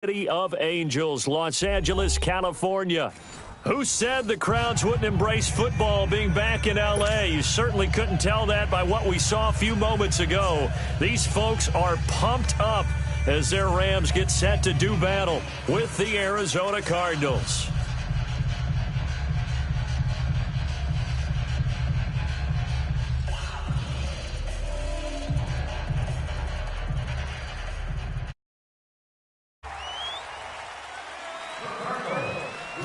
City of Angels, Los Angeles, California. Who said the crowds wouldn't embrace football being back in L.A.? You certainly couldn't tell that by what we saw a few moments ago. These folks are pumped up as their Rams get set to do battle with the Arizona Cardinals.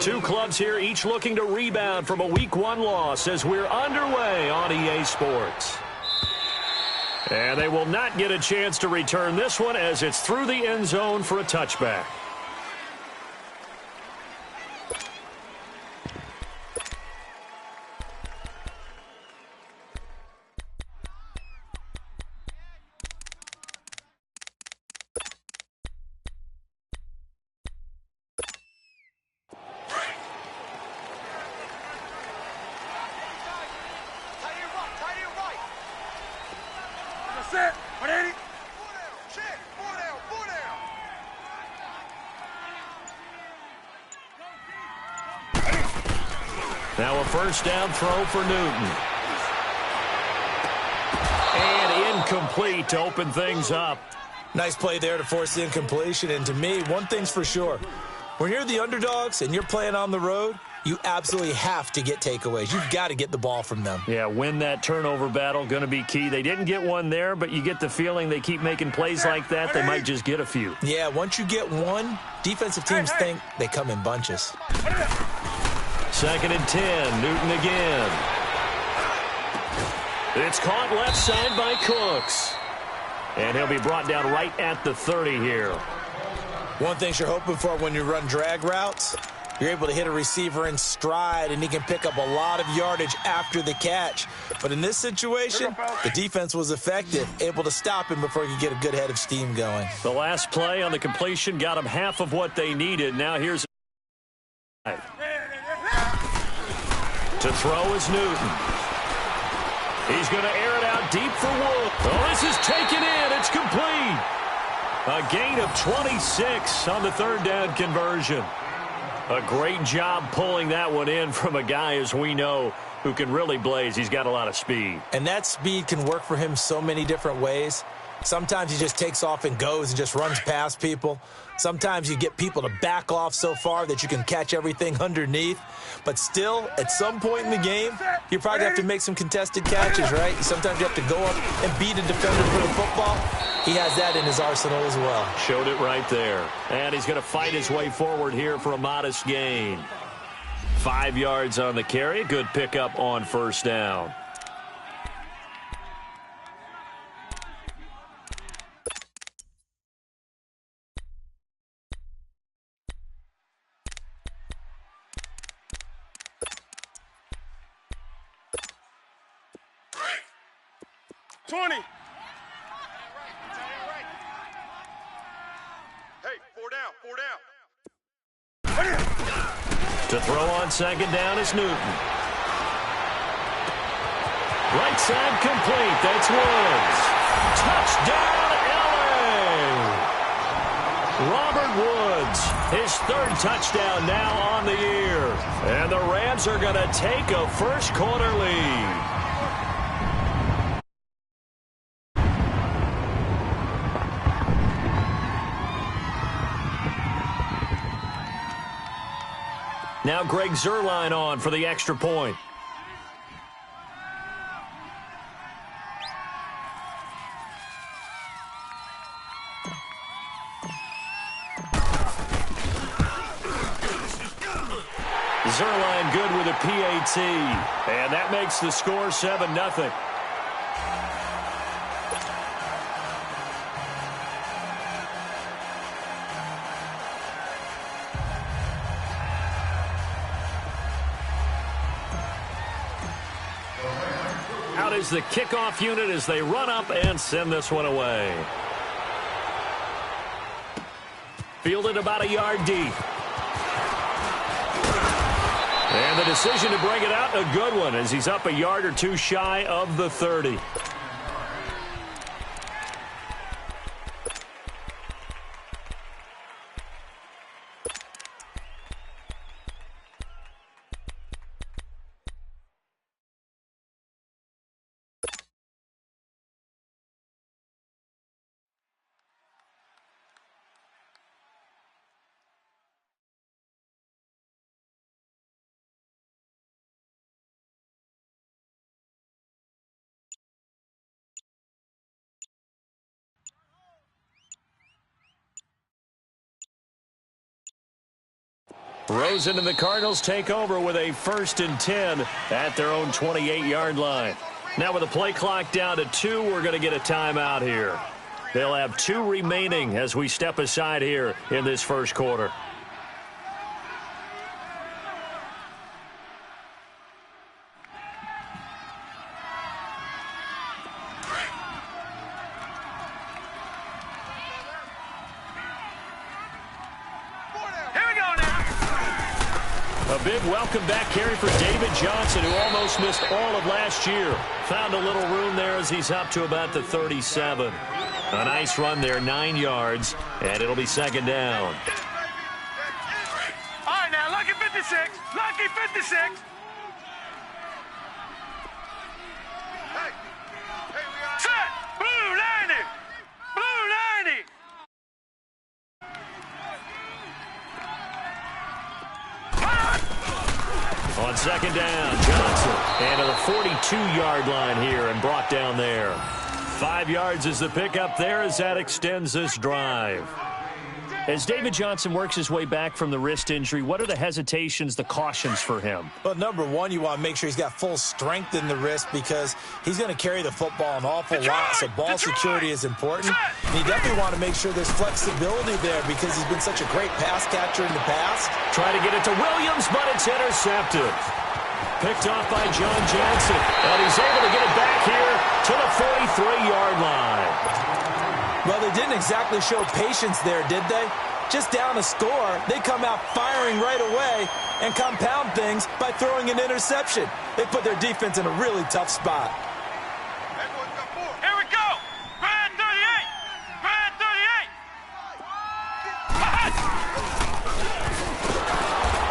Two clubs here, each looking to rebound from a Week 1 loss as we're underway on EA Sports. And they will not get a chance to return this one as it's through the end zone for a touchback. Now a first down throw for Newton. And incomplete to open things up. Nice play there to force the incompletion. And to me, one thing's for sure. When you're the underdogs and you're playing on the road, you absolutely have to get takeaways. You've got to get the ball from them. Yeah, win that turnover battle, going to be key. They didn't get one there, but you get the feeling they keep making plays like that, they might just get a few. Yeah, once you get one, defensive teams think they come in bunches. 2nd and 10, Newton again. It's caught left side by Cooks. And he'll be brought down right at the 30 here. One thing you're hoping for when you run drag routes, you're able to hit a receiver in stride, and he can pick up a lot of yardage after the catch. But in this situation, the defense was effective, able to stop him before he could get a good head of steam going. The last play on the completion got him half of what they needed. Now here's to throw is Newton. He's going to air it out deep for Wood. Oh, this is taken in. It's complete. A gain of 26 on the third down conversion. A great job pulling that one in from a guy, as we know, who can really blaze. He's got a lot of speed. And that speed can work for him so many different ways. Sometimes he just takes off and goes and just runs past people. Sometimes you get people to back off so far that you can catch everything underneath. But still, at some point in the game, you probably have to make some contested catches, right? Sometimes you have to go up and beat a defender for the football. He has that in his arsenal as well. Showed it right there. And he's going to fight his way forward here for a modest gain. 5 yards on the carry. Good pickup on first down. To throw on second down is Newton. Right side complete. That's Woods. Touchdown, L.A. Robert Woods, his third touchdown now on the year. And the Rams are going to take a first quarter lead. Now Greg Zuerlein on for the extra point. Zuerlein good with a PAT. And that makes the score 7-0. Out is the kickoff unit as they run up and send this one away. Fielded about a yard deep. And the decision to bring it out, a good one, as he's up a yard or two shy of the 30. Rosen and the Cardinals take over with a 1st and 10 at their own 28-yard line. Now with the play clock down to 2, we're going to get a timeout here. They'll have 2 remaining as we step aside here in this first quarter. A big welcome back carry for David Johnson, who almost missed all of last year. Found a little room there as he's up to about the 37. A nice run there, 9 yards, and it'll be 2nd down. All right, now, lucky 56. Lucky 56. Set. Blue 90. Blue 90. On 2nd down, Johnson. And to the 42-yard line here and brought down there. 5 yards is the pickup there as that extends this drive. As David Johnson works his way back from the wrist injury, what are the hesitations, the cautions for him? Well, number one, you want to make sure he's got full strength in the wrist because he's going to carry the football an awful lot, so ball security is important. And you definitely want to make sure there's flexibility there because he's been such a great pass catcher in the past. Try to get it to Williams, but it's intercepted. Picked off by John Johnson, and he's able to get it back here to the 43-yard line. Well, they didn't exactly show patience there, did they? Just down a score, they come out firing right away and compound things by throwing an interception. They put their defense in a really tough spot. Here we go. Brad 38. Brad 38.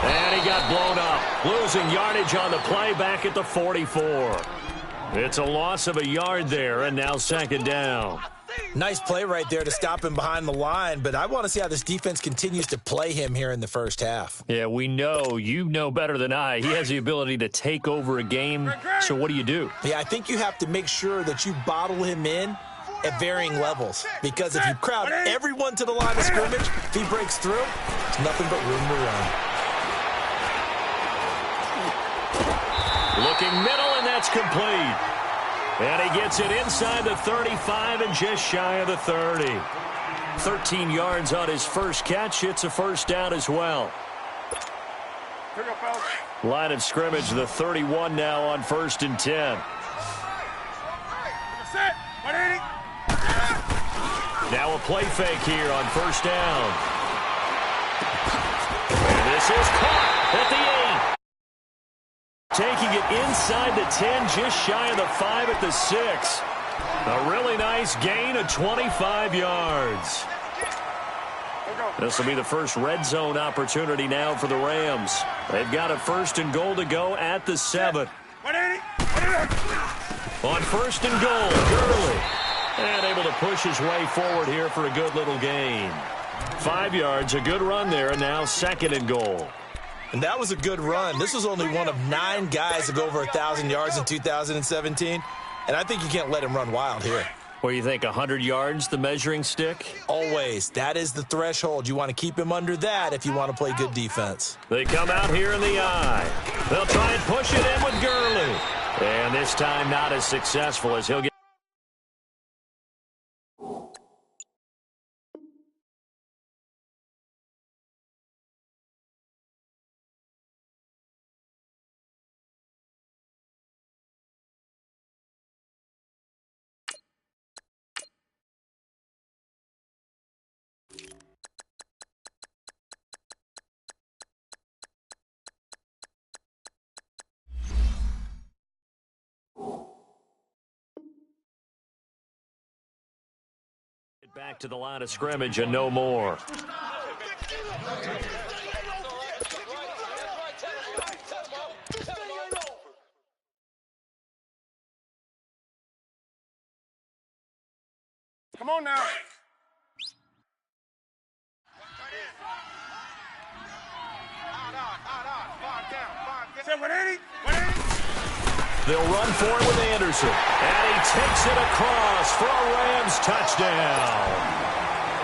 And he got blown up, losing yardage on the play back at the 44. It's a loss of a yard there, and now 2nd down. Nice play right there to stop him behind the line, but I want to see how this defense continues to play him here in the first half. Yeah, we know. You know better than I. He has the ability to take over a game, so what do? Yeah, I think you have to make sure that you bottle him in at varying levels, because if you crowd everyone to the line of scrimmage, if he breaks through, there's nothing but room to run. Looking middle, and that's complete. And he gets it inside the 35 and just shy of the 30. 13 yards on his first catch. It's a 1st down as well. Line of scrimmage, the 31 now on 1st and 10. Now a play fake here on 1st down. And this is caught at the 8. Taking it inside the 10, just shy of the 5 at the 6. A really nice gain of 25 yards. This will be the first red zone opportunity now for the Rams. They've got a 1st and goal to go at the 7. On 1st and goal, Gurley. And able to push his way forward here for a good little gain. 5 yards, a good run there, and now 2nd and goal. And that was a good run. This was only one of 9 guys to go over 1,000 yards in 2017. And I think you can't let him run wild here. What do you think, 100 yards, the measuring stick? Always. That is the threshold. You want to keep him under that if you want to play good defense. They come out here in the eye. They'll try and push it in with Gurley. And this time not as successful as he'll get. Back to the line of scrimmage and no more. Come on now. Say 180. 180. They'll run for it with Anderson. And he takes it across for a Rams touchdown.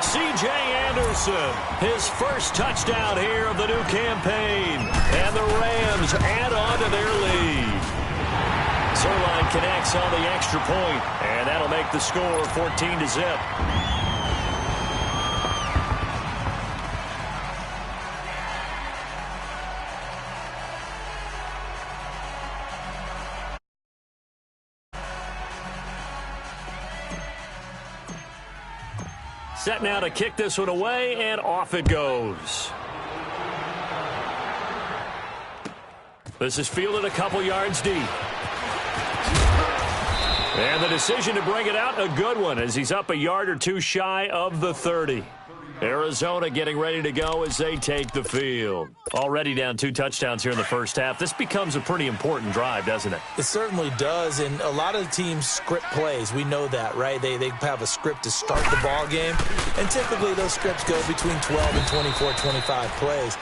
C.J. Anderson, his first touchdown here of the new campaign. And the Rams add on to their lead. Zuerlein connects on the extra point, and that'll make the score 14-0. Set now to kick this one away, and off it goes. This is fielded a couple yards deep. And the decision to bring it out, a good one, as he's up a yard or two shy of the 30. Arizona getting ready to go as they take the field. Already down 2 touchdowns here in the first half. This becomes a pretty important drive, doesn't it? It certainly does, and a lot of the teams script plays. We know that, right? They have a script to start the ball game, and typically those scripts go between 12 and 24, 25 plays.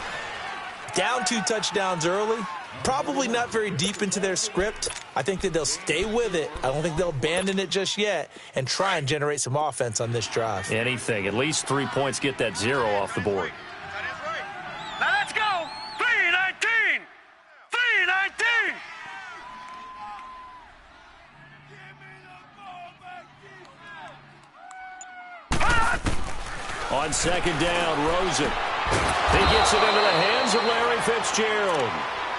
Down 2 touchdowns early, probably not very deep into their script. I think that they'll stay with it. I don't think they'll abandon it just yet and try and generate some offense on this drive. Anything. At least 3 points, get that 0 off the board. Now let's go. 3-19. 3-19. On second down, Rosen. He gets it into the hands of Larry Fitzgerald.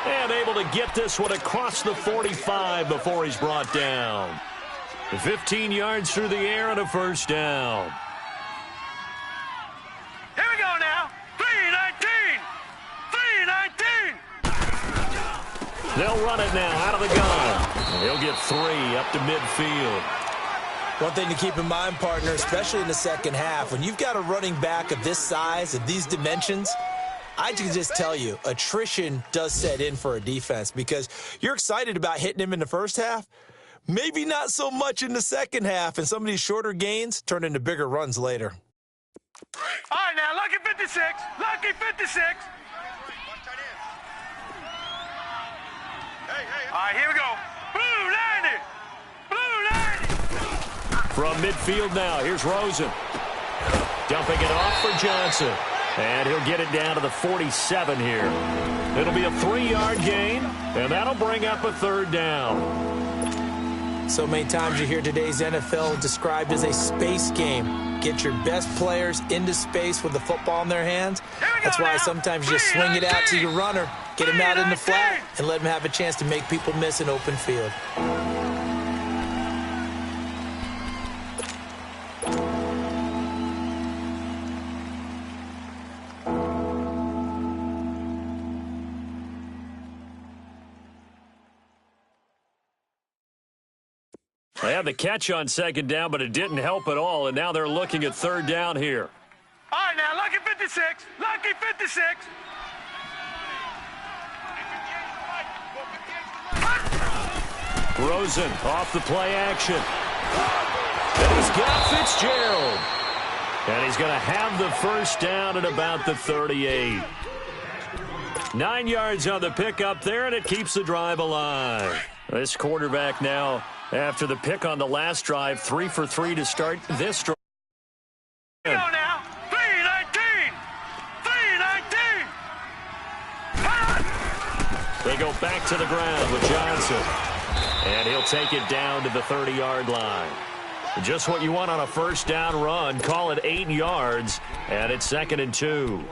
And able to get this one across the 45 before he's brought down. 15 yards through the air and a first down. Here we go now. 3-19. 3-19. They'll run it now out of the gun. He'll get 3 up to midfield. One thing to keep in mind, partner, especially in the second half, when you've got a running back of this size, of these dimensions, I can just tell you, attrition does set in for a defense because you're excited about hitting him in the first half, maybe not so much in the second half, and some of these shorter gains turn into bigger runs later. All right, now, lucky 56. Lucky 56. All right, here we go. Blue 90. Blue 90. From midfield now, here's Rosen. Dumping it off for Johnson. And he'll get it down to the 47 here. It'll be a 3-yard gain, and that'll bring up a third down. So many times you hear today's NFL described as a space game. Get your best players into space with the football in their hands. That's why sometimes you just swing it out to your runner, get him out in the flat, and let him have a chance to make people miss an open field. They had the catch on second down, but it didn't help at all, and now they're looking at third down here. All right, now, lucky 56. Lucky 56. Rosen off the play action. And he's got Fitzgerald. And he's going to have the first down at about the 38. 9 yards on the pickup there, and it keeps the drive alive. This quarterback now, after the pick on the last drive, 3 for 3 to start this drive. Go now. 3-19. 3-19. They go back to the ground with Johnson. And he'll take it down to the 30-yard line. Just what you want on a first down run. Call it 8 yards, and it's 2nd and 2.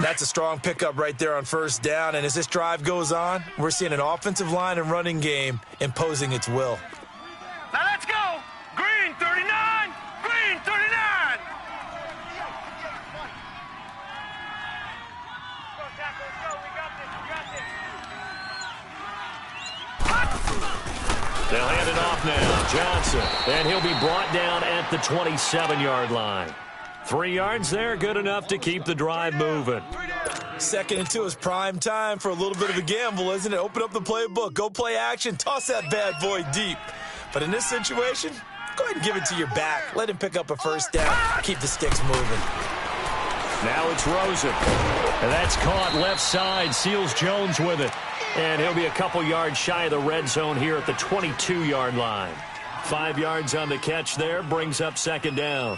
That's a strong pickup right there on first down, and as this drive goes on, we're seeing an offensive line and running game imposing its will. Now let's go. Green 39. Green 39. They'll hand it off now. Johnson, and he'll be brought down at the 27-yard line. 3 yards there, good enough to keep the drive moving. 2nd and 2 is prime time for a little bit of a gamble, isn't it? Open up the playbook, go play action, toss that bad boy deep. But in this situation, go ahead and give it to your back. Let him pick up a first down, keep the sticks moving. Now it's Rosen. And that's caught left side, Seals Jones with it. And he'll be a couple yards shy of the red zone here at the 22-yard line. 5 yards on the catch there, brings up 2nd down.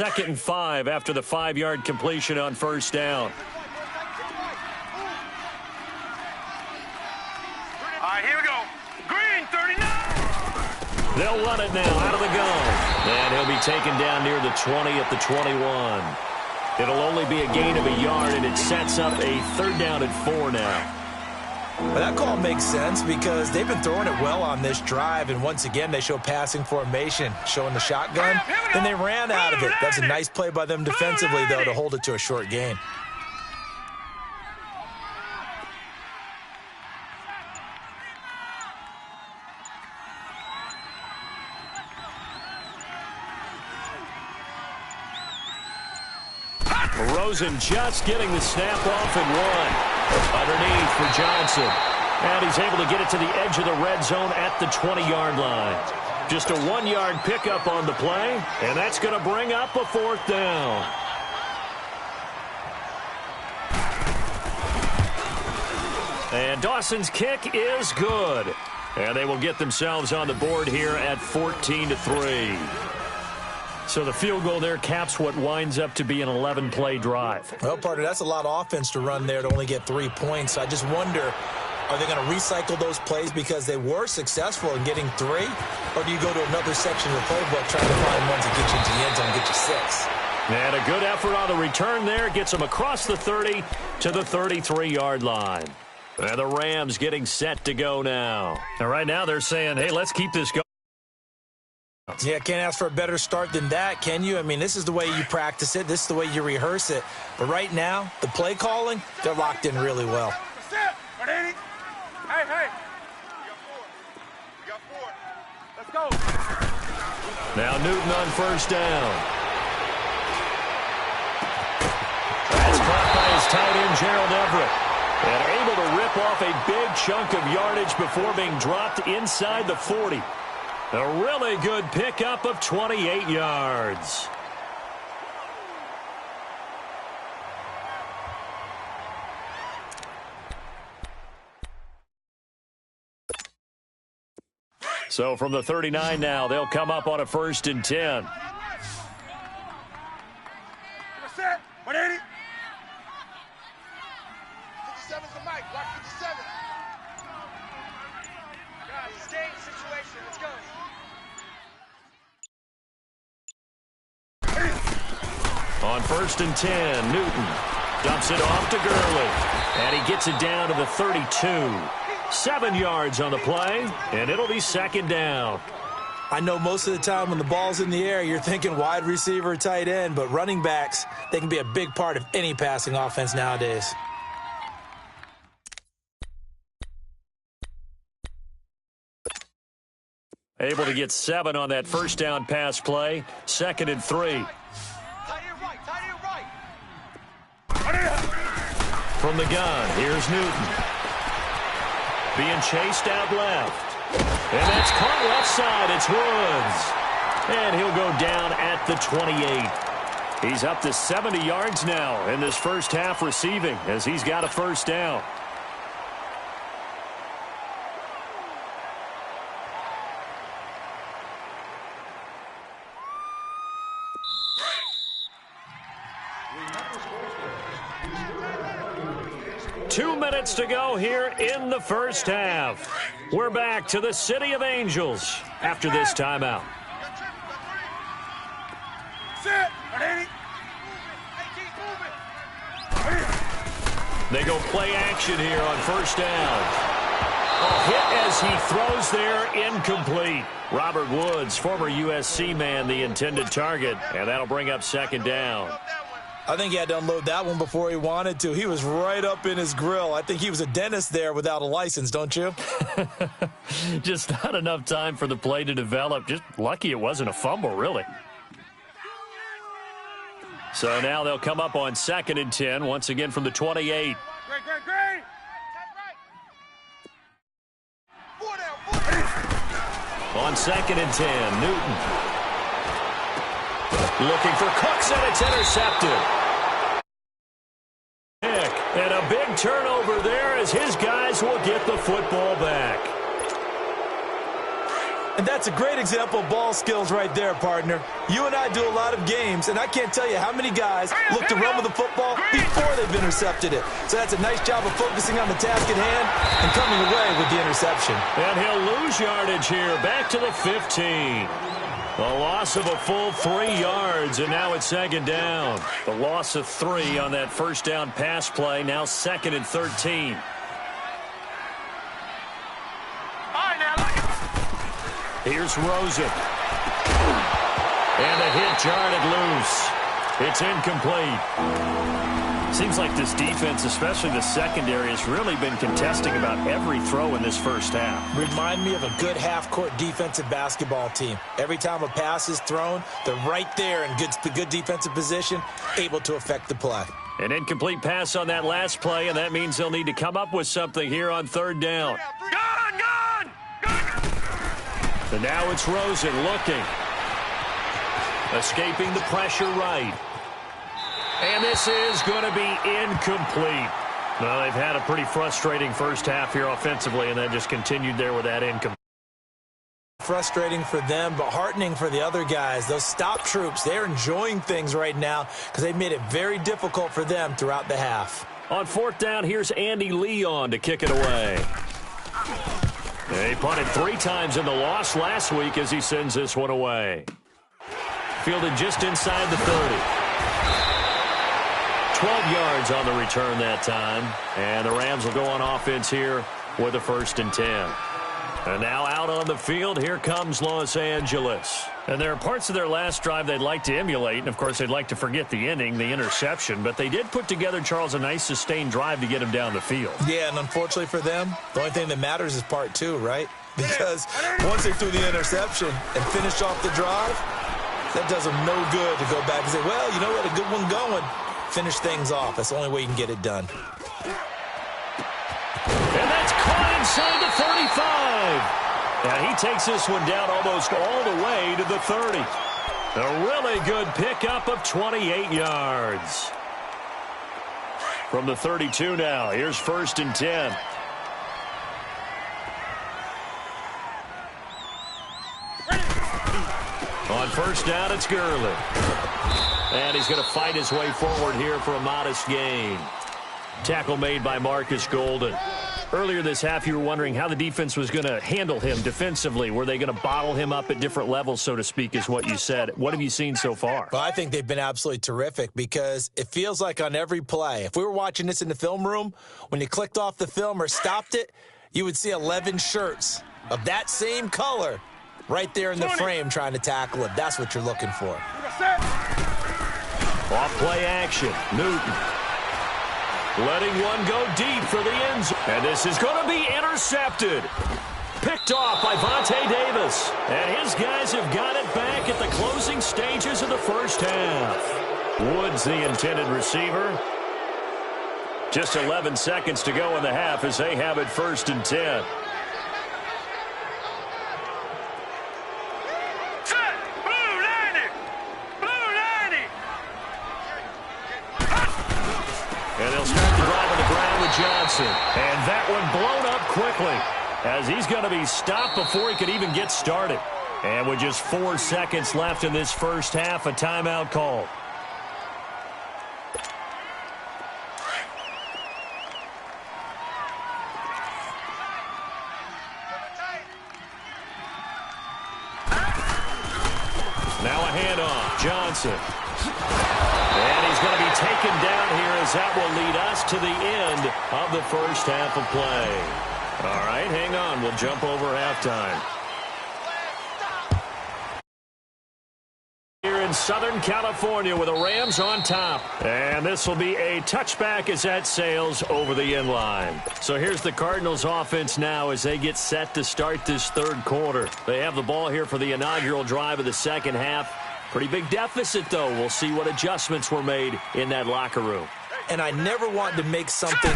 2nd and 5 after the 5-yard completion on first down. All right, here we go. Green, 39. They'll run it now out of the gun. And he'll be taken down near the 20 at the 21. It'll only be a gain of a yard, and it sets up a 3rd down and 4 now. Well, that call makes sense because they've been throwing it well on this drive, and once again they show passing formation, showing the shotgun. Then they ran out of it. That's a nice play by them defensively, though, to hold it to a short gain. Rosen just getting the snap off and 1. Underneath for Johnson. And he's able to get it to the edge of the red zone at the 20-yard line. Just a 1-yard pickup on the play, and that's going to bring up a 4th down. And Dawson's kick is good. And they will get themselves on the board here at 14-3. So the field goal there caps what winds up to be an 11-play drive. Well, partner, that's a lot of offense to run there to only get 3 points. I just wonder, are they going to recycle those plays because they were successful in getting 3? Or do you go to another section of the playbook trying to find ones that get you into the end zone and get you 6? And a good effort on the return there. Gets them across the 30 to the 33-yard line. And the Rams getting set to go now. And right now they're saying, hey, let's keep this going. Yeah, can't ask for a better start than that, can you? I mean, this is the way you practice it. This is the way you rehearse it. But right now, the play calling, they're locked in really well. Hey, hey. We got 4. Let's go. Now Newton on first down. That's caught by his tight end, Gerald Everett. And able to rip off a big chunk of yardage before being dropped inside the 40. A really good pickup of 28 yards. So from the 39 now, they'll come up on a 1st and 10. Set. 180. 57's the mic. Watch 57. Guys, stay situation. Let's go. On 1st and 10, Newton dumps it off to Gurley. And he gets it down to the 32. 7 yards on the play, and it'll be 2nd down. I know most of the time when the ball's in the air, you're thinking wide receiver, tight end, but running backs, they can be a big part of any passing offense nowadays. Able to get 7 on that 1st down pass play. 2nd and 3. From the gun, here's Newton. Being chased out left. And that's caught left side. It's Woods. And he'll go down at the 28. He's up to 70 yards now in this first half receiving as he's got a 1st down. Two minutes to go here in the first half. We're back to the City of Angels after this timeout. They go play action here on 1st down. A hit as he throws there, incomplete. Robert Woods, former USC man, the intended target, and that'll bring up 2nd down. I think he had to unload that one before he wanted to. He was right up in his grill. I think he was a dentist there without a license, don't you? Just not enough time for the play to develop. Just lucky it wasn't a fumble, really. So now they'll come up on 2nd and 10, once again from the 28. Great. On 2nd and 10, Newton. Looking for Cooks, and it's intercepted. And a big turnover there as his guys will get the football back. And that's a great example of ball skills right there, partner. You and I do a lot of games, and I can't tell you how many guys look to run with the football before they've intercepted it. So that's a nice job of focusing on the task at hand and coming away with the interception. And he'll lose yardage here, back to the 15. A loss of a full 3 yards, and now it's second down. The loss of 3 on that first down pass play, now 2nd and 13. Here's Rosen. And the hit jarred loose. It's incomplete. Seems like this defense, especially the secondary, has really been contesting about every throw in this first half. Remind me of a good half-court defensive basketball team. Every time a pass is thrown, they're right there in good defensive position, able to affect the play. An incomplete pass on that last play, and that means they'll need to come up with something here on third down. And now it's Rosen looking. Escaping the pressure right. And this is going to be incomplete. Well, they've had a pretty frustrating first half here offensively, and then just continued there with that incomplete. Frustrating for them, but heartening for the other guys. Those stop troops, they're enjoying things right now because they made it very difficult for them throughout the half. On fourth down, here's Andy Leon to kick it away. He punted 3 times in the loss last week as he sends this one away. Fielded just inside the 30. 12 yards on the return that time. And the Rams will go on offense here with a 1st and 10. And now out on the field, here comes Los Angeles. And there are parts of their last drive they'd like to emulate. And, of course, they'd like to forget the inning, the interception. But they did put together, Charles, a nice sustained drive to get him down the field. Yeah, and unfortunately for them, the only thing that matters is part 2, right? Because once they threw the interception and finished off the drive, that does them no good to go back and say, well, you know what, a good one going. Finish things off. That's the only way you can get it done. And that's caught inside the 35. And he takes this one down almost all the way to the 30. A really good pickup of 28 yards. From the 32 now, here's 1st and 10. On first down, it's Gurley. And he's going to fight his way forward here for a modest gain. Tackle made by Marcus Golden. Earlier this half, you were wondering how the defense was going to handle him defensively. Were they going to bottle him up at different levels, so to speak, is what you said. What have you seen so far? Well, I think they've been absolutely terrific because it feels like on every play, if we were watching this in the film room, when you clicked off the film or stopped it, you would see 11 shirts of that same color right there in the frame trying to tackle it. That's what you're looking for. Off play action. Newton. Letting one go deep for the end zone. And this is going to be intercepted. Picked off by Vontae Davis. And his guys have got it back at the closing stages of the first half. Woods, the intended receiver. Just 11 seconds to go in the half as they have it 1st and 10. And they'll start the drive on the ground with Johnson. And that one blown up quickly as he's going to be stopped before he could even get started. And with just 4 seconds left in this first half, a timeout call. Now a handoff. Johnson. And he's going to be taken down here as that will lead us to the end of the first half of play. All right, hang on. We'll jump over halftime. Here in Southern California with the Rams on top. And this will be a touchback as that sails over the end line. So here's the Cardinals offense now as they get set to start this third quarter. They have the ball here for the inaugural drive of the second half. Pretty big deficit, though. We'll see what adjustments were made in that locker room. And I never want to make something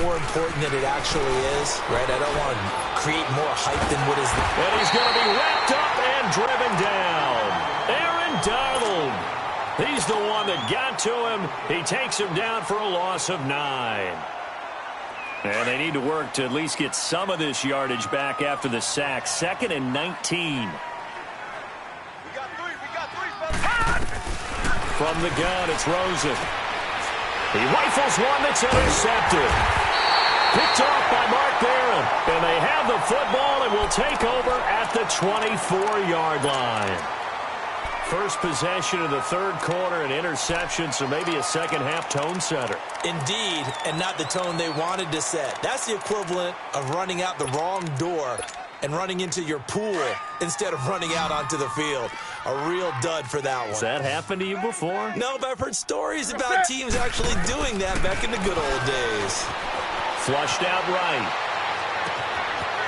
more important than it actually is, right? I don't want to create more hype than what is. And he's going to be wrapped up and driven down. Aaron Donald. He's the one that got to him. He takes him down for a loss of 9. And they need to work to at least get some of this yardage back after the sack. 2nd and 19. From the gun, it's Rosen. He rifles one that's intercepted. Picked off by Mark Barron. And they have the football and will take over at the 24-yard line. First possession of the third quarter, an interception, so maybe a second-half tone setter. Indeed, and not the tone they wanted to set. That's the equivalent of running out the wrong door and running into your pool instead of running out onto the field. A real dud for that one. Has that happened to you before? No, but I've heard stories about teams actually doing that back in the good old days. Flushed out right.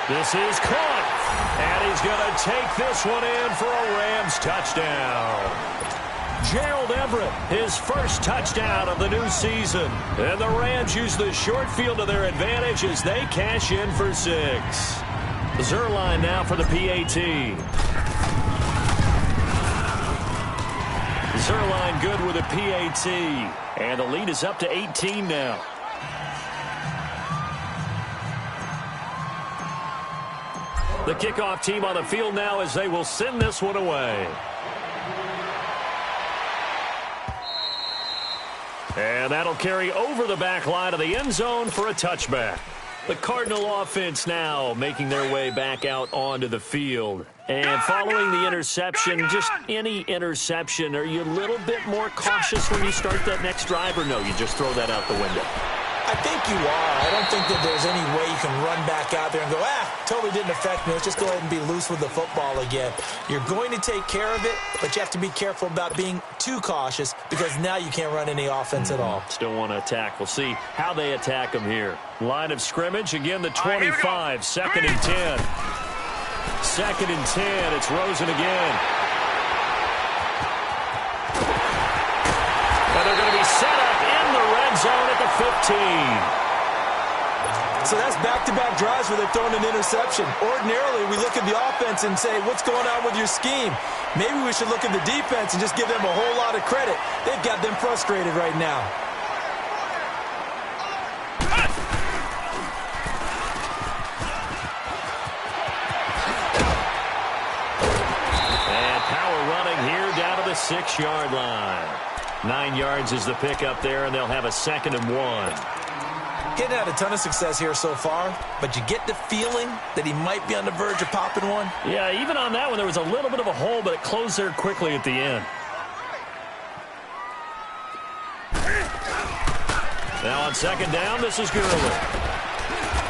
This is caught. And he's going to take this one in for a Rams touchdown. Gerald Everett, his first touchdown of the new season. And the Rams use the short field to their advantage as they cash in for 6. Zuerlein now for the PAT. Zuerlein good with a PAT. And the lead is up to 18 now. The kickoff team on the field now as they will send this one away. And that'll carry over the back line of the end zone for a touchback. The Cardinal offense now making their way back out onto the field. And following the interception, just any interception, are you a little bit more cautious when you start that next drive, or no, you just throw that out the window? I think you are. I don't think that there's any way you can run back out there and go, totally didn't affect me. Let's just go ahead and be loose with the football again. You're going to take care of it, but you have to be careful about being too cautious because now you can't run any offense at all. Still want to attack. We'll see how they attack them here. Line of scrimmage, again, the 25, 2nd and 10. 2nd and 10, it's Rosen again. And they're going to be set up in the red zone at the 15. So that's back-to-back drives where they've thrown an interception. Ordinarily, we look at the offense and say, what's going on with your scheme? Maybe we should look at the defense and just give them a whole lot of credit. They've got them frustrated right now. And power running here down to the 6-yard line. 9 yards is the pickup there, and they'll have a 2nd and 1. Getting had a ton of success here so far, but you get the feeling that he might be on the verge of popping one. Yeah, even on that one, there was a little bit of a hole, but it closed there quickly at the end. Now on 2nd down, this is Gurley.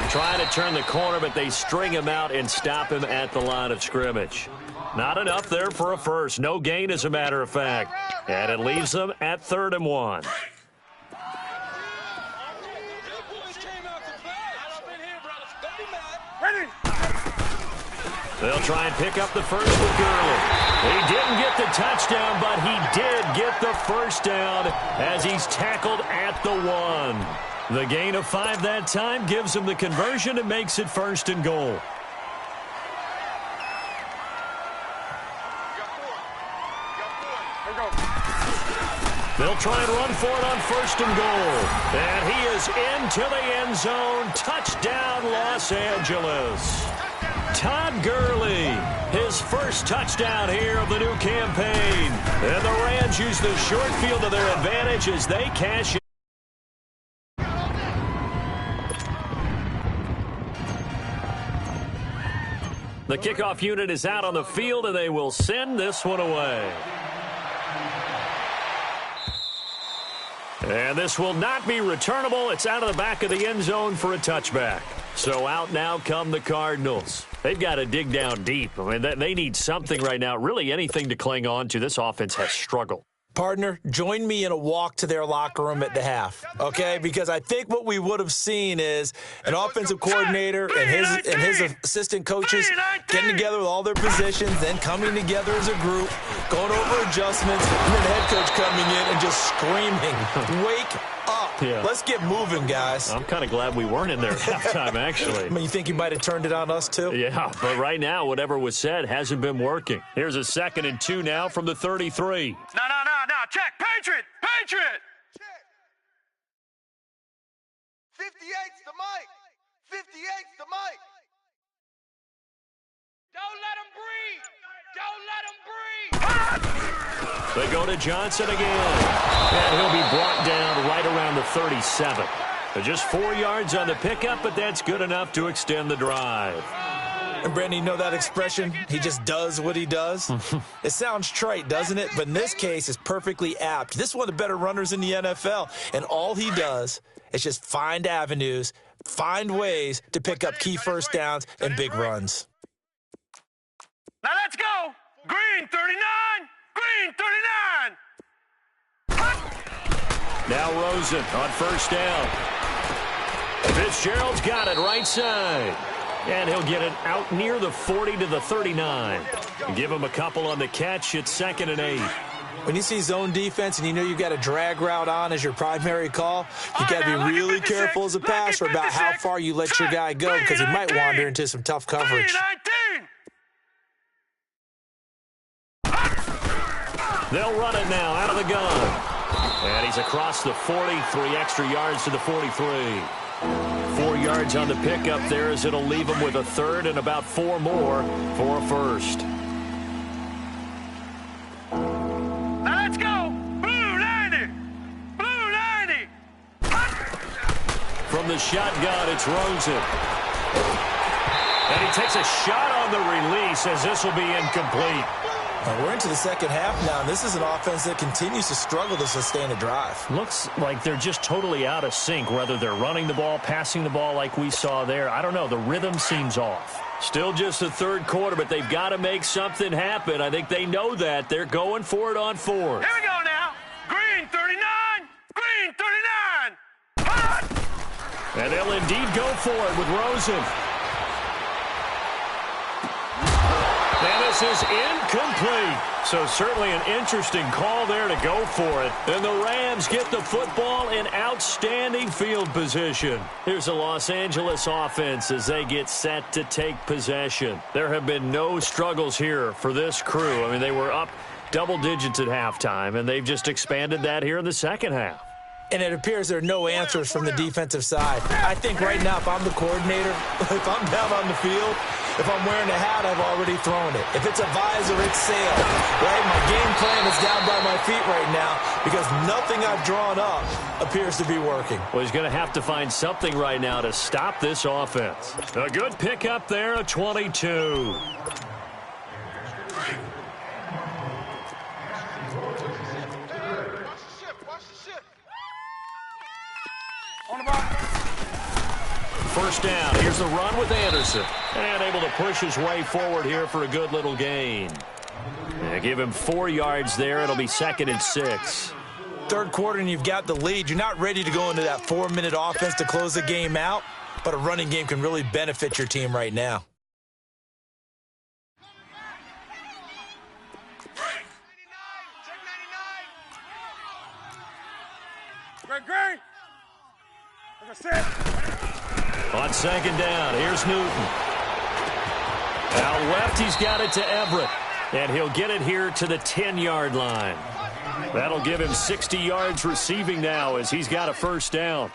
Trying to turn the corner, but they string him out and stop him at the line of scrimmage. Not enough there for a first. No gain, as a matter of fact. And it leaves them at 3rd and 1. They'll try and pick up the first with Gurley. He didn't get the touchdown, but he did get the first down as he's tackled at the 1. The gain of 5 that time gives him the conversion and makes it 1st and goal. They'll try and run for it on 1st and goal. And he is into the end zone. Touchdown, Los Angeles. Todd Gurley, his first touchdown here of the new campaign. And the Rams use the short field to their advantage as they cash in. The kickoff unit is out on the field, and they will send this one away. And this will not be returnable. It's out of the back of the end zone for a touchback. So out now come the Cardinals. They've got to dig down deep. I mean, they need something right now, really anything to cling on to. This offense has struggled. Partner, join me in a walk to their locker room at the half, okay? Because I think what we would have seen is an offensive coordinator and his assistant coaches getting together with all their positions, then coming together as a group, going over adjustments, and then the head coach coming in and just screaming, wake up. Yeah. Let's get moving, guys. I'm kind of glad we weren't in there at halftime, actually. I mean, you think you might have turned it on us, too? Yeah, but right now, whatever was said hasn't been working. Here's a 2nd and 2 now from the 33. No. Check. Patriot. Check. 58's the mic. 58's the mic. Don't let him breathe. Don't let him breathe. They go to Johnson again. And he'll be brought down right around the 37. Just 4 yards on the pickup, but that's good enough to extend the drive. And, Brandon, you know that expression? He just does what he does? It sounds trite, doesn't it? But in this case, it's perfectly apt. This is one of the better runners in the NFL, and all he does is just find avenues, find ways to pick up key first downs and big runs. Now let's go. Green 39. Green 39. Now Rosen on first down. Fitzgerald's got it right side. And he'll get it out near the 40 to the 39. Give him a couple on the catch. It's 2nd and 8. When you see zone defense and you know you've got a drag route on as your primary call, you got to be really careful as a passer about how far you let your guy go because he might wander into some tough coverage. They'll run it now out of the gun. And he's across the 40, 3 extra yards to the 43. 4 yards on the pickup there as it'll leave him with a third and about 4 more for a first. Now let's go. Blue 90. Blue 90. From the shotgun, it's Rosen. And he takes a shot on the release as this will be incomplete. We're into the second half now, and this is an offense that continues to struggle to sustain a drive. Looks like they're just totally out of sync, whether they're running the ball, passing the ball like we saw there. I don't know. The rhythm seems off. Still just the third quarter, but they've got to make something happen. I think they know that. They're going for it on 4th. Here we go now. Green 39. Green 39. Hot. And they'll indeed go for it with Rosen. And this is incomplete. So certainly an interesting call there to go for it. And the Rams get the football in outstanding field position. Here's the Los Angeles offense as they get set to take possession. There have been no struggles here for this crew. I mean, they were up double digits at halftime, and they've just expanded that here in the second half. And it appears there are no answers from the defensive side. I think right now, if I'm the coordinator, if I'm down on the field, if I'm wearing a hat, I've already thrown it. If it's a visor, it's sailed. Right? My game plan is down by my feet right now because nothing I've drawn up appears to be working. Well, he's going to have to find something right now to stop this offense. A good pickup there, a 22. First down. Here's the run with Anderson. And able to push his way forward here for a good little gain. And give him 4 yards there. It'll be 2nd and 6. Third quarter and you've got the lead. You're not ready to go into that 4-minute offense to close the game out, but a running game can really benefit your team right now. Great. Like I said. On second down, here's Newton. Out left, he's got it to Everett. And he'll get it here to the 10-yard line. That'll give him 60 yards receiving now as he's got a first down.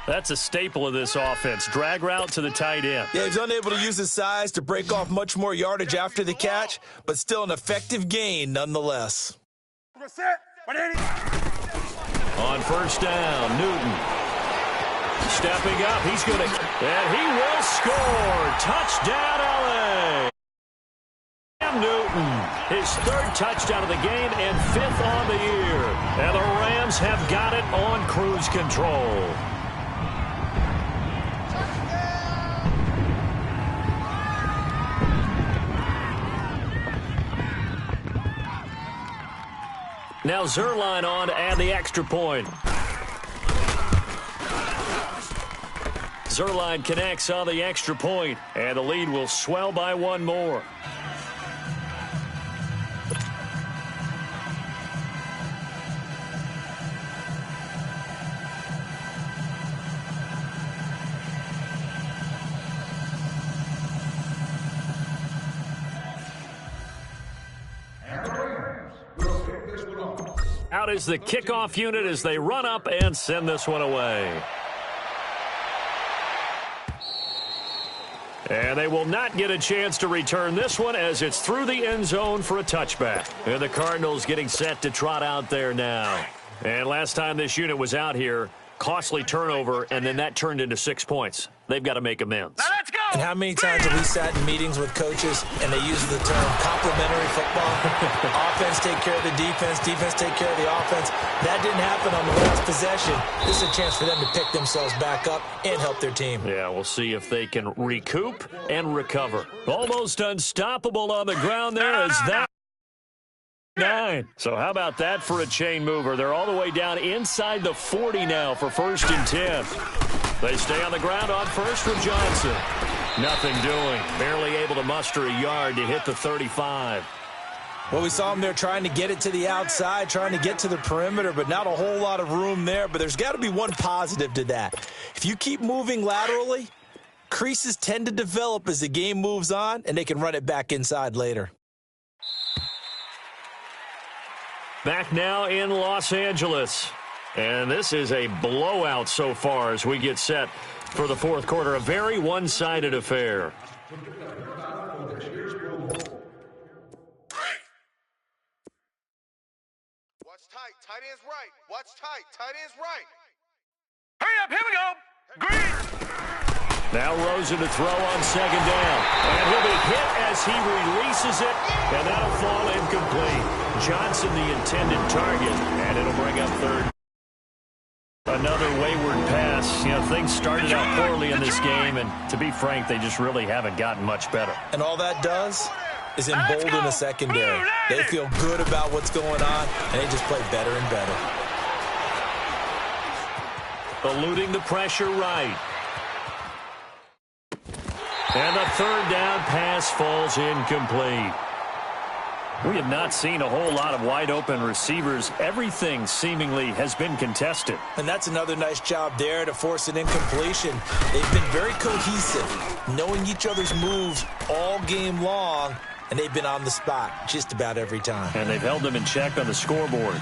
That's a staple of this offense. Drag route to the tight end. Yeah, he's unable to use his size to break off much more yardage after the catch, but still an effective gain nonetheless. On first down, Newton. Stepping up, he's going to, and he will score. Touchdown, LA. Cam Newton, his 3rd touchdown of the game and 5th on the year. And the Rams have got it on cruise control. Now Zuerlein on to add the extra point. Zuerlein connects on the extra point, and the lead will swell by 1 more. Out is the kickoff unit as they run up and send this one away. And they will not get a chance to return this one as it's through the end zone for a touchback. And the Cardinals getting set to trot out there now. And last time this unit was out here, costly turnover, and then that turned into 6 points. They've got to make amends. Now let's go. And how many times have we sat in meetings with coaches and they use the term complementary football? Offense take care of the defense, defense take care of the offense. That didn't happen on the last possession. This is a chance for them to pick themselves back up and help their team. Yeah, we'll see if they can recoup and recover. Almost unstoppable on the ground there as that. 9. So how about that for a chain mover? They're all the way down inside the 40 now for 1st and 10. They stay on the ground on first with Johnson. Nothing doing. Barely able to muster a yard to hit the 35. Well, we saw them there trying to get it to the outside, trying to get to the perimeter, but not a whole lot of room there. But there's got to be one positive to that. If you keep moving laterally, creases tend to develop as the game moves on, and they can run it back inside later. Back now in Los Angeles. And this is a blowout so far as we get set for the fourth quarter. A very one-sided affair. Watch tight. Tight end's right. Watch tight. Tight end's right. Hurry up. Here we go. Green. Now Rosen to throw on second down. And he'll be hit as he releases it. And that'll fall incomplete. Johnson the intended target. And it'll bring up third. Another wayward pass. You know, things started out poorly in this game. And to be frank, they just really haven't gotten much better. And all that does is embolden the secondary. They feel good about what's going on, and they just play better and better. Eluding the pressure right. And the third down pass falls incomplete. We have not seen a whole lot of wide-open receivers. Everything seemingly has been contested. And that's another nice job there to force an incompletion. They've been very cohesive, knowing each other's moves all game long, and they've been on the spot just about every time. And they've held them in check on the scoreboard.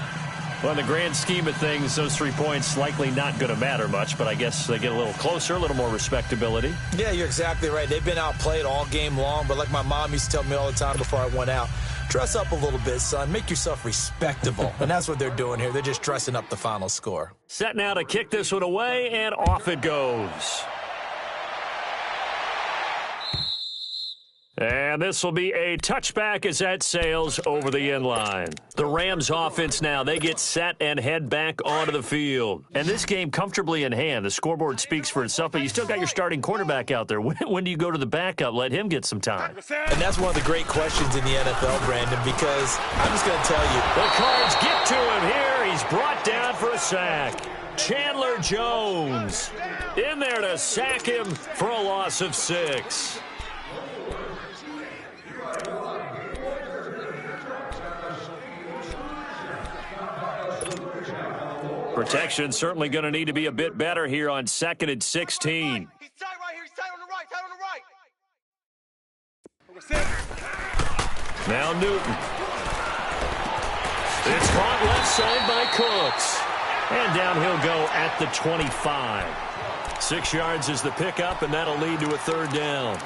Well, in the grand scheme of things, those 3 points likely not going to matter much, but I guess they get a little closer, a little more respectability. Yeah, you're exactly right. They've been outplayed all game long, but like my mom used to tell me all the time before I went out, dress up a little bit, son. Make yourself respectable. And that's what they're doing here. They're just dressing up the final score. Set now to kick this one away, and off it goes. And this will be a touchback as that sails over the end line. The Rams offense now, they get set and head back onto the field. And this game comfortably in hand. The scoreboard speaks for itself, but you still got your starting quarterback out there. When do you go to the backup? Let him get some time. And that's one of the great questions in the NFL, Brandon, because I'm just going to tell you. The Cards get to him here. He's brought down for a sack. Chandler Jones in there to sack him for a loss of 6. Protection certainly going to need to be a bit better here on 2nd and 16. He's tight right here. He's tight on the right. Tight on the right. Now Newton. It's caught left side by Cooks. And down he'll go at the 25. 6 yards is the pickup, and that'll lead to a third down.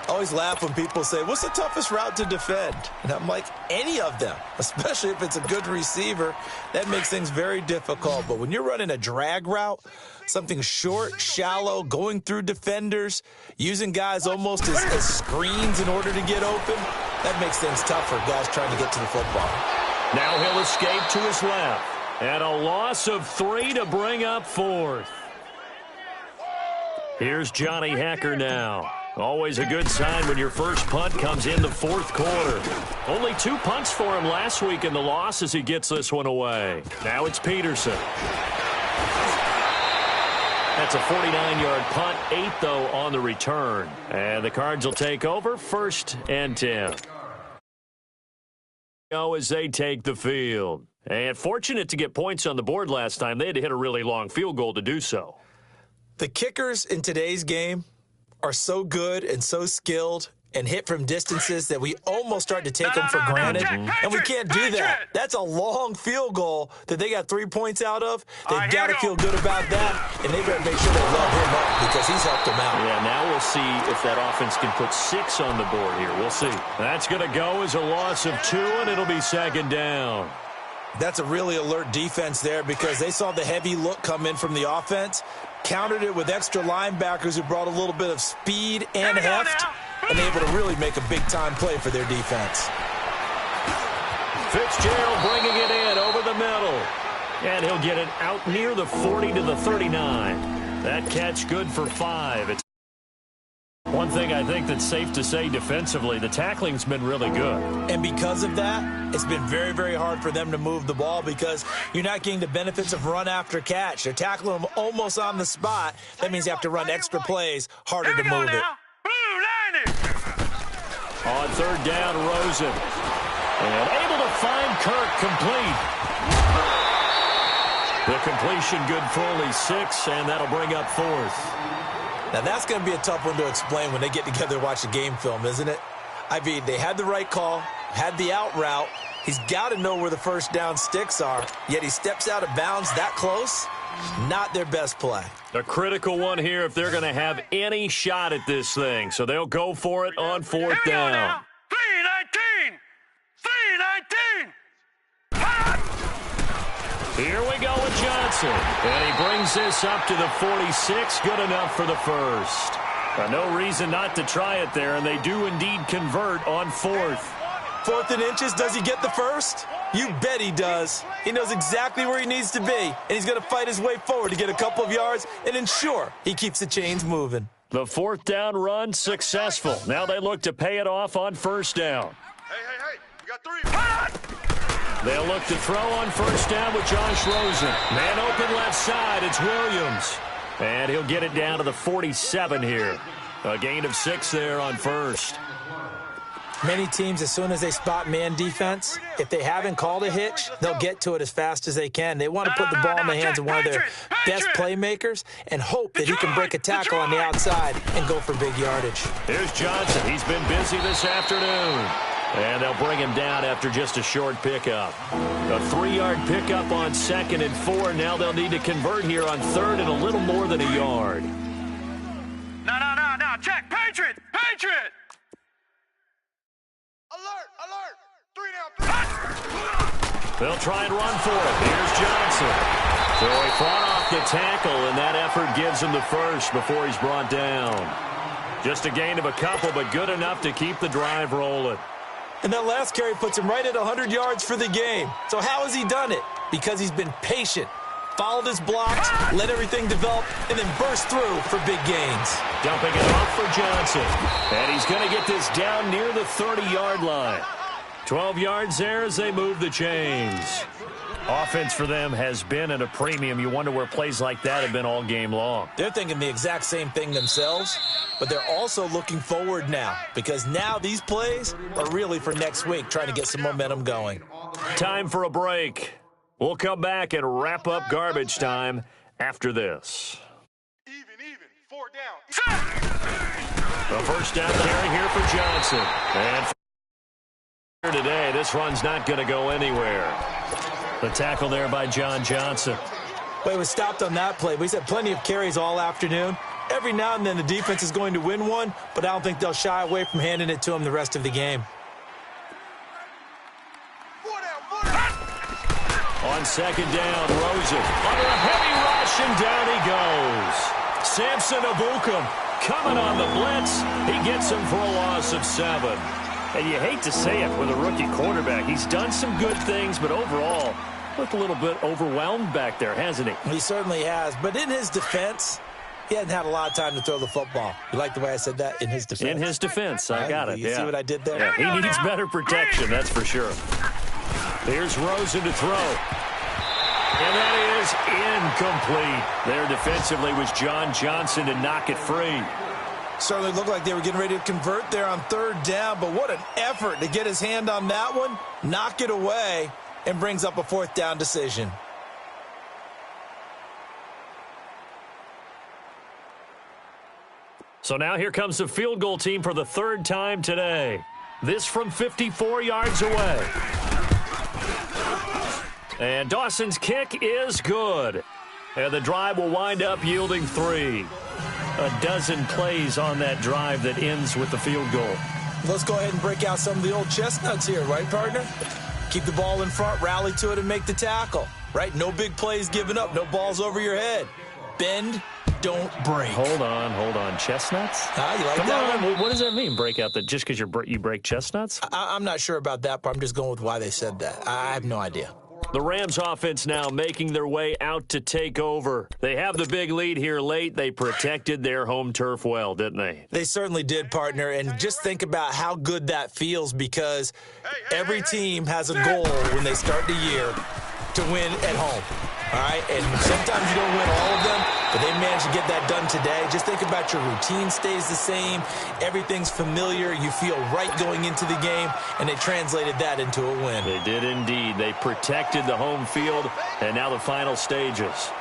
I always laugh when people say, what's the toughest route to defend? And I'm like, any of them, especially if it's a good receiver. That makes things very difficult. But when you're running a drag route, something short, shallow, going through defenders, using guys almost as screens in order to get open, that makes things tough for guys trying to get to the football. Now he'll escape to his left. And a loss of 3 to bring up 4th. Here's Johnny Hekker now. Always a good sign when your first punt comes in the 4th quarter. Only 2 punts for him last week in the loss as he gets this one away. Now it's Peterson. That's a 49-yard punt, 8 though on the return. And the Cards will take over 1st and 10. As they take the field. And fortunate to get points on the board last time. They had to hit a really long field goal to do so. The kickers in today's game are so good and so skilled, and hit from distances that we almost start to take them for granted, and we can't do that. That's a long field goal that they got 3 points out of. They've got to feel good about that, and they better make sure they love him up because he's helped them out. Yeah, now we'll see if that offense can put 6 on the board here. We'll see. That's going to go as a loss of 2, and it'll be second down. That's a really alert defense there because they saw the heavy look come in from the offense, countered it with extra linebackers who brought a little bit of speed and heft, and able to really make a big-time play for their defense. Fitzgerald bringing it in over the middle. And he'll get it out near the 40 to the 39. That catch good for 5. It's one thing I think that's safe to say defensively, the tackling's been really good. And because of that, it's been very, very hard for them to move the ball because you're not getting the benefits of run after catch. They're tackling them almost on the spot. That means you have to run extra plays, harder to move it. On third down, Rosen. And able to find Kirk complete. The completion good for only 6, and that'll bring up 4th. Now, that's going to be a tough one to explain when they get together and watch a game film, isn't it? I mean, they had the right call, had the out route. He's got to know where the first down sticks are, yet he steps out of bounds that close. Not their best play. A critical one here if they're going to have any shot at this thing. So they'll go for it on 4th down. 319! 319! Here we go with Johnson. And he brings this up to the 46. Good enough for the first. No reason not to try it there, and they do indeed convert on 4th. 4th and inches, does he get the first? You bet he does. He knows exactly where he needs to be, and he's going to fight his way forward to get a couple of yards and ensure he keeps the chains moving. The 4th down run successful. Now they look to pay it off on 1st down. Hey, we got 3. They'll look to throw on 1st down with Josh Rosen. Man open left side, it's Williams. And he'll get it down to the 47 here. A gain of 6 there on 1st. Many teams, as soon as they spot man defense, if they haven't called a hitch, they'll get to it as fast as they can. They want to put the ball in the hands of one of their best playmakers and hope that he can break a tackle on the outside and go for big yardage. Here's Johnson. He's been busy this afternoon. And they'll bring him down after just a short pickup. A 3-yard pickup on 2nd and 4. Now they'll need to convert here on 3rd and a little more than a yard. No. Check. Patriot. Alert. 3 down. They'll try and run for it. Here's Johnson. So he fought off the tackle, and that effort gives him the first before he's brought down. Just a gain of a couple, but good enough to keep the drive rolling. And that last carry puts him right at 100 yards for the game. So how has he done it? Because he's been patient, followed his blocks, let everything develop, and then burst through for big gains. Dumping it off for Johnson. And he's going to get this down near the 30-yard line. 12 yards there as they move the chains. Offense for them has been at a premium. You wonder where plays like that have been all game long. They're thinking the exact same thing themselves, but they're also looking forward now because now these plays are really for next week, trying to get some momentum going. Time for a break. We'll come back and wrap up garbage time after this. Even. 4 down. The first down carry here for Johnson. And for today, this run's not going to go anywhere. The tackle there by John Johnson. Well, he was stopped on that play. He's had plenty of carries all afternoon. Every now and then the defense is going to win one, but I don't think they'll shy away from handing it to him the rest of the game. 4 down. On 2nd down, Rosen under a heavy rush, and down he goes. Samson Ebukam coming on the blitz. He gets him for a loss of 7. And you hate to say it with a rookie quarterback. He's done some good things, but overall, looked a little bit overwhelmed back there, hasn't he? He certainly has. But in his defense, he hasn't had a lot of time to throw the football. You like the way I said that? In his defense. In his defense. I got it. You see what I did there? Yeah, he needs better protection, that's for sure. Here's Rosen to throw. And that is incomplete. There defensively was John Johnson to knock it free. Certainly looked like they were getting ready to convert there on 3rd down, but what an effort to get his hand on that one, knock it away, and brings up a 4th down decision. So now here comes the field goal team for the third time today. This from 54 yards away. And Dawson's kick is good. And the drive will wind up yielding 3. A dozen plays on that drive that ends with the field goal. Let's go ahead and break out some of the old chestnuts here, right, partner? Keep the ball in front, rally to it, and make the tackle, right? No big plays given up, no balls over your head. Bend, don't break. Hold on. Chestnuts? You like Come that on. one? What does that mean, break out the just because you break chestnuts? I'm not sure about that, but I'm just going with why they said that. I have no idea. The Rams offense now making their way out to take over. They have the big lead here late. They protected their home turf well, didn't they? They certainly did, partner. And just think about how good that feels, because every team has a goal when they start the year to win at home. All right? And sometimes you don't win all of them, but they managed to get that done today. Just think about your routine stays the same. Everything's familiar. You feel right going into the game, and they translated that into a win. They did indeed. They protected the home field, and now the final stages.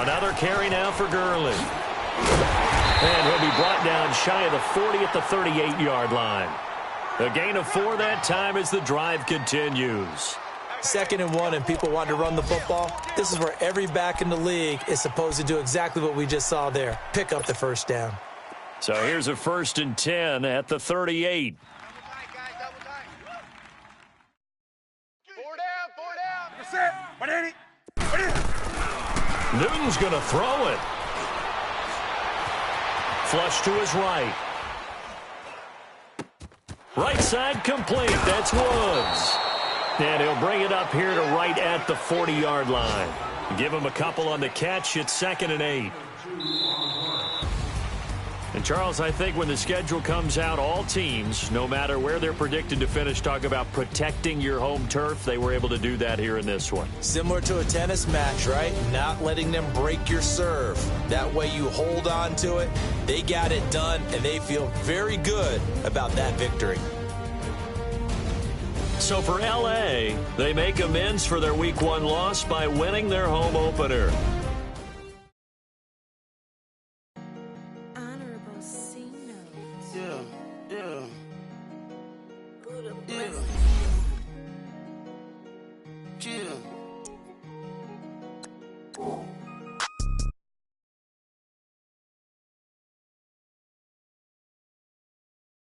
Another carry now for Gurley. And he'll be brought down shy of the 40 at the 38-yard line. A gain of 4 that time as the drive continues. 2nd and 1, and people want to run the football. This is where every back in the league is supposed to do exactly what we just saw there. Pick up the first down. So here's a 1st and 10 at the 38. Newton's going to throw it. Flush to his right. Right side complete. That's Woods. And he'll bring it up here to right at the 40-yard line. Give him a couple on the catch. It's 2nd and 8. And, Charles, I think when the schedule comes out, all teams, no matter where they're predicted to finish, talk about protecting your home turf. They were able to do that here in this one. Similar to a tennis match, right? Not letting them break your serve. That way you hold on to it. They got it done, and they feel very good about that victory. So for L.A., they make amends for their Week 1 loss by winning their home opener.